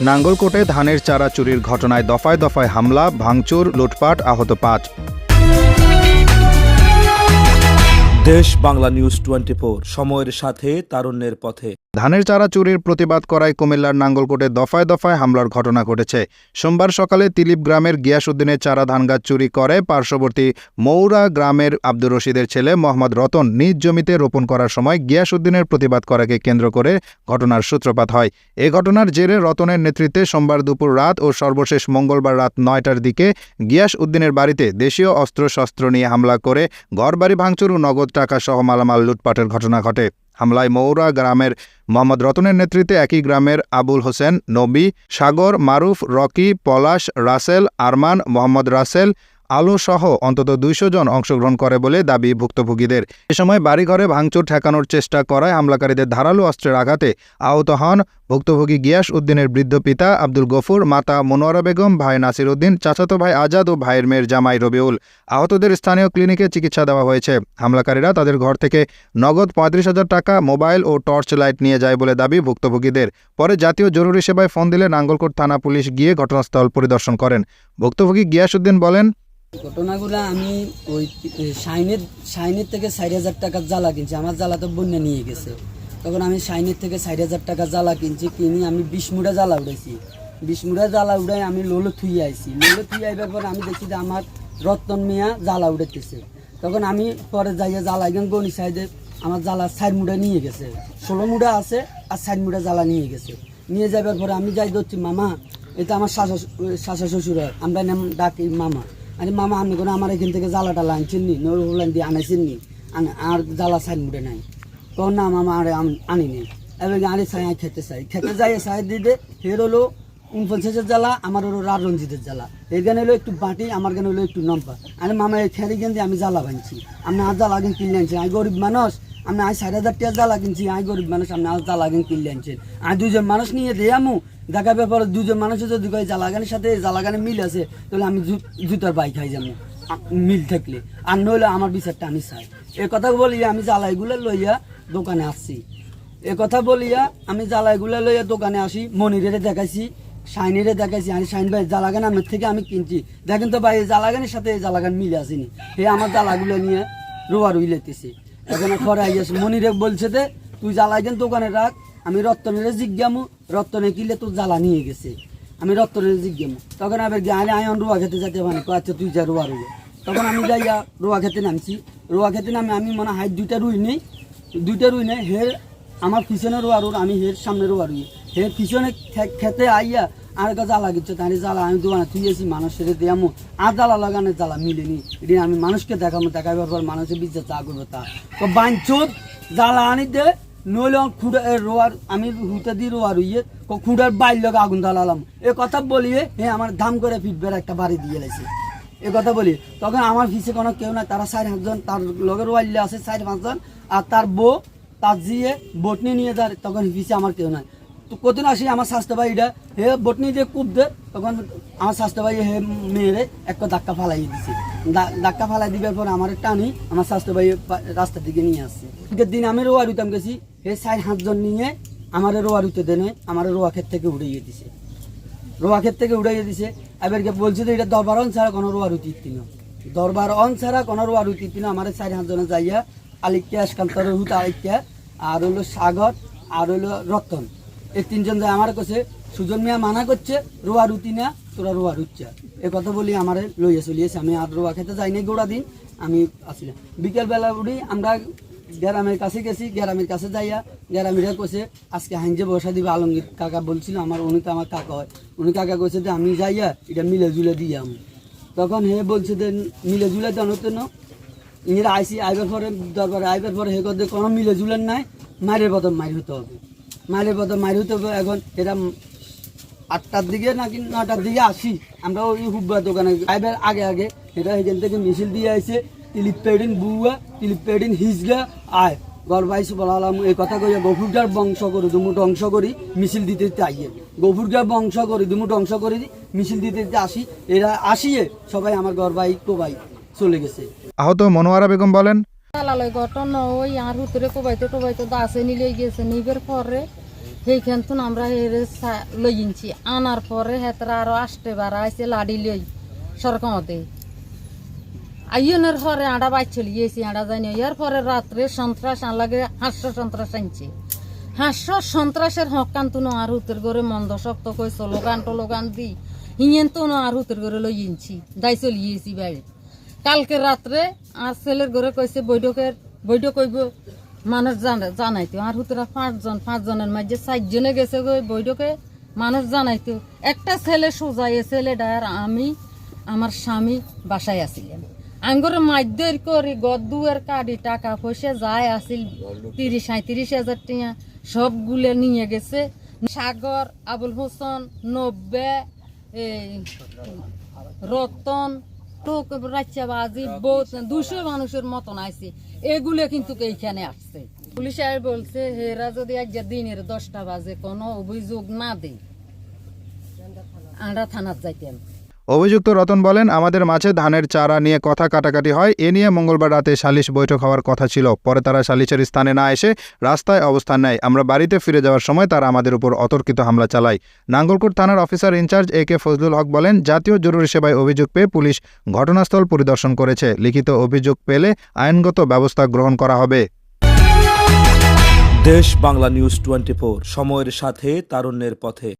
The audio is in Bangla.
নাঙ্গলকোটে ধানের চারা চুরির ঘটনায় দফায় দফায় হামলা, ভাঙচুর, লুটপাট, আহত ৫। দেশ বাংলা নিউজ 24, সময়ের সাথে তারুণ্যের পথে। ধানের চারা চুরির প্রতিবাদ করায় কুমিল্লার নাঙ্গলকোটে দফায় দফায় হামলার ঘটনা ঘটেছে। সোমবার সকালে তিলিপ গ্রামের গিয়াস উদ্দিনের চারা ধান গাছ চুরি করে পার্শ্ববর্তী মৌরা গ্রামের আব্দুর রশিদের ছেলে মোহাম্মদ রতন নিজ জমিতে রোপণ করার সময় গিয়াস উদ্দিনের প্রতিবাদ করাকে কেন্দ্র করে ঘটনার সূত্রপাত হয়। এ ঘটনার জেরে রতনের নেতৃত্বে সোমবার দুপুর রাত ও সর্বশেষ মঙ্গলবার রাত ৯টার দিকে গিয়াস উদ্দিনের বাড়িতে দেশীয় অস্ত্রশস্ত্র নিয়ে হামলা করে ঘরবাড়ি ভাঙচুর ও নগদ টাকা সহ মালামাল লুটপাটের ঘটনা ঘটে। হামলায় মৌরা গ্রামের মোহাম্মদ রতনের নেতৃত্বে একই গ্রামের আবুল হোসেন, নবী, সাগর, মারুফ, রকি, পলাশ, রাসেল, আরমান, মোহাম্মদ রাসেল, আলো সহ অন্তত ২০০ জন অংশগ্রহণ করে বলে দাবি ভুক্তভোগীদের। এ সময় বাড়িঘরে ভাঙচুর ঠেকানোর চেষ্টা করায় হামলাকারীদের ধারালো অস্ত্রের আঘাতে আহত হন ভুক্তভোগী গিয়াস উদ্দিনের বৃদ্ধ পিতা আব্দুল গফুর, মাতা মনোয়ারা বেগম, ভাই নাসির উদ্দিন, চাচাতো ভাই আজাদ ও ভাইয়ের মেয়ের জামাই রবিউল। আহতদের স্থানীয় ক্লিনিকে চিকিৎসা দেওয়া হয়েছে। হামলাকারীরা তাদের ঘর থেকে নগদ ৩৫,০০০ টাকা, মোবাইল ও টর্চ লাইট নিয়ে যায় বলে দাবি ভুক্তভোগীদের। পরে জাতীয় জরুরি সেবায় ফোন দিলে নাঙ্গলকোট থানা পুলিশ গিয়ে ঘটনাস্থল পরিদর্শন করেন। ভুক্তভোগী গিয়াস উদ্দিন বলেন, ঘটনাগুলো আমি ওই শাইনের থেকে ৪০০০ টাকার জ্বালা কিনছি। আমার জ্বালা তো বন্যা নিয়ে গেছে। তখন আমি শাইনের থেকে ৪০০০ টাকার জ্বালা কিনি আমি ২০ মুড়া জ্বালা উড়াইছি। ২০ মুড়া জ্বালা উড়াই আমি লোলো থুই আইছি। লোলো থুই আইবার পরে আমি দেখছি যে আমার রতন মিয়া জ্বালা উড়াইতেছে। তখন আমি পরে যাইয়া জ্বালা একদম গণি সাইডে আমার জ্বালা ৪ মুড়া নিয়ে গেছে, ১৬ মুড়া আছে আর ৪ মুড়া জ্বালা নিয়ে গেছে। নিয়ে যাবার পরে আমি যাই ধরছি, মামা এটা আমার শাশা শ্বশুর হয়, আমরা নাম ডাকি মামা। আরে মামা আপনি কোনো আমার এখান থেকে জ্বালা টালা আনছেন নি, নরুলান দিয়ে আনাইছেন নি, আর জ্বালা সাইড মুড়ে নাই। তখন না মামা আরে আনিনি। এবার আরে ছাই খেতে যাই ছাই দিয়ে ফের হলো ৪৯-এর জ্বালা, আমার হলো রার রঞ্জিতের জ্বালা। এই গান হলো একটু বাটি, আমার গান হলো একটু নম্পা। আরে মামা এই খেয়ারি গেন দিয়ে আমি জ্বালা বানছি। আপনি আর জ্বালা কিনে কিনলে আনছেন, আমি গরিব মানুষ, আপনি আজ ৪০০০ টাকা জ্বালা কিনছি, আমি গরিব মানুষ, আপনি আজ জ্বালা কিনে কিনলে আনছেন। আমি ২জন মানুষ নিয়ে দিয়ে আমু দেখাবার পরে ২জন মানুষের যদি জ্বালাগানের সাথে জ্বালাগানে মিল আছে, তাহলে আমি জুতার বাই খাই যাবো মিল থাকলে, আর নইলে আমার বিচারটা আমি চাই। এ কথা বলিয়া আমি জ্বালাইগুলো লইয়া দোকানে আসছি। এ কথা বলিয়া আমি জ্বালাইগুলো লইয়া দোকানে আসি। মনিরে দেখাইছি, শাইনিরে দেখাইছি, আমি শাইন ভাই জ্বালাগান আমার থেকে আমি কিনছি, দেখেন তো ভাই জ্বালাগানের সাথে জ্বালাগান মিলে আসেনি। হে আমার জ্বালাগুলো নিয়ে রোয়া রুই লেতেছে। এখন ঘরে আইয়াছে, মনিরে বলছে যে তুই জ্বালাইগেন দোকানে রাখ, আমি রত্তনের জিজ্ঞামু, রত্তনে কিনলে তোর জ্বালা নিয়ে গেছে, আমি রত্তনের জিজ্ঞামু। তখন আবার গেলে আয়ন রোয়া খেতে যেতে মানে আচ্ছা তুই যা রোয়া রুই। তখন আমি যাইয়া রোয়া খেতে নামছি। রোয়া খেতে নামে আমি মনে হয় ২টা রুই নেই, হের আমার পিছনে রোয়া রুই, আমি হের সামনে রোয়া রুই। হের পিছনে খেতে আইয়া আর একটা জ্বালা গেছে, তাই জ্বালা আমি দোকানে থুয়েছি, মানুষের দিয়ামু আর জ্বালা লাগানোর জ্বালা মিলেনি। এটি আমি মানুষকে দেখাবার পর মানুষের বিশ্বাস চা করবো তা তো বাঞ্চোদ জ্বালা আনি দে, নইলে খুঁড়া রোয়ার আমি হুতে দিয়ে রোয়া রুইয়ে খুঁড়ার বাইর লগে আগুন জ্বালালাম। এ কথা বলিয়ে আমার দাম করে ফিটবার একটা বাড়ি দিয়ে লাইছে। এ কথা বলি তখন আমার পিছে কোনো কেউ নাই, তারা ৪-৫জন, তার লগে রোয়াইলে আছে ৪-৫জন, আর তার বউ তার জিয়ে বটনি নিয়ে যায়। তখন পিছে আমার কেউ নাই। তো কতদিন আসি আমার স্বাস্থ্য ভাই এটা হে বটনি দিয়ে কূপ দে, তখন আমার স্বাস্থ্য ভাই হে মেয়েরে একটা ধাক্কা ফালাই দিছে। ধাক্কা ফালাই দিবার পর আমার টানি আমার স্বাস্থ্য ভাই রাস্তার দিকে নিয়ে আসছে। দিন আমি রোয়া রুইতাম গেছি, হে ৪-৫জন নিয়ে আমার রোয়া রুইতে দেনে আমার রোয়া ক্ষেত থেকে উড়াইয়ে দিছে। এবার বলছে যে এটা দরবার অন ছাড়া কোনো রোয়া রুটি না, দরবার অন ছাড়া কোনো রোয়া রুটি না। আমার ৪-৫জনে যাইয়া আলিকা আসকান্তর হুত আলিকা, আর হইলো সাগর, আর হইলো রতন, এই ৩জন যায়। আমার কাছে সুজন মিয়া মানা করছে রোয়া রুটি না, তোরা রোয়া রুচ্ছা। এ কথা বলি আমার লইয়া চলিয়েছে। আমি আর রোয়া খেতে যাই নাই গোড়া দিন, আমি আসিলাম বিকেলবেলা উঠি। আমরা গ্রামের কাছে গেছি, গ্রামের কাছে যাইয়া গ্রামেরা কইছে আজকে হাইঞ্জে বসা দিবে আলমগীর কাকা বলছিল আমার, উনি তো আমার কাকা হয়, উনি কাকা কইছে যে আমি যাইয়া এটা মিলে জুলে দিয়ে আমি। তখন হে বলছে যে মিলে জুলে দেন হতো না, ইংরা আইসি আইবার পরে দরবারে আইবার পরে হে কথা কোনো মিলে জুলেন নাই, মায়ের বদল মায়ের হতে হবে, মায়ের বদল মায়ের হতে হবে। এখন এরা ৮টার দিকে নাকি ৯টার দিকে আসি আমরা ওই হুব্বা দোকানে আইবার আগে এটা এখান থেকে মিছিল দিয়ে আইছে, তিলিপ পেডিন বুয়া, তিলিপ পেডিন হিজলা আয় গর্বাইছে বলালাম। এই কথা কইয়া গফুরগার বংশ করি দুমুট অংশ করি মিছিল দিতে আইয়ে, গফুরগার বংশ করি দুমুট অংশ করি মিছিল দিতে আসি। এরা আসিয়ে সবাই আমার গর্বাই কোবাই চলে গেছে। আহত মনোয়ারা বেগম বলেন, ঘটনা ওই আর হুতরে কোবাইতে দাসে নিলে গেছে, নিবার পরে সেইখান তো আমরা লইছি আনার পরে হেতরা আরো আসতে বারা আছে লাড়ি লই সরকামতে আইনের পরে আড়া বাইর চলে গিয়েছি আড়া যায়নি ইয়ার পরে রাত্রে সন্ত্রাস আনলাগে হাস্য সন্ত্রাস আনছে হাস্য সন্ত্রাসের হকান তো আর হুতের ঘরে মন্দ শক্ত কই স্লোগান টোলোগান দি হিয়েন তো আর হুতের ঘরে লইছি দাই চলে গিয়েছি বাইরে কালকে রাত্রে আর ছেলের ঘরে কইছে বৈঠক কইব মানুষ জানাইতো আর হুতরা পাঁচজনের মাঝে 4 জনে গেছে গো বৈঠকে মানুষ জানাইতো একটা ছেলে সোজাই ছেলেটা আর আমি আমার স্বামী বাসায় আসিলেন আঙ্গরে মাইদের করি গদ্দুয়ের কাড়ি টাকা পয়সা যায় আসিল 30-37 হাজার টাকা সবগুলো নিয়ে গেছে সাগর আবুল হোসেন 90 রতন টোক রাচ্চাবাজি 200 মানুষের মতন আছে এগুলো কিন্তু এইখানে আসছে পুলিশ আর বলছে হেরা যদি আজ দিনের 10টা বাজে কোনো অভিযোগ না দেয় আমরা থানাত যাইতাম। অভিযুক্ত রতন বলেন, আমাদের মাঝে ধানের চারা নিয়ে কথা কাটাকাটি হয়। এ নিয়ে মঙ্গলবার রাতে সালিশ বৈঠক হওয়ার কথা ছিল। পরে তারা সালিশের স্থানে না এসে রাস্তায় অবস্থান নেয়। আমরা বাড়িতে ফিরে যাওয়ার সময় তারা আমাদের উপর অতর্কিত হামলা চালায়। নাঙ্গলকোট থানার অফিসার ইনচার্জ AK ফজলুল হক বলেন, জাতীয় জরুরি সেবায় অভিযোগ পেয়ে পুলিশ ঘটনাস্থল পরিদর্শন করেছে। লিখিত অভিযোগ পেলে আইনগত ব্যবস্থা গ্রহণ করা হবে। দেশ বাংলা নিউজ 24, সময়ের সাথে তারুণ্যের পথে।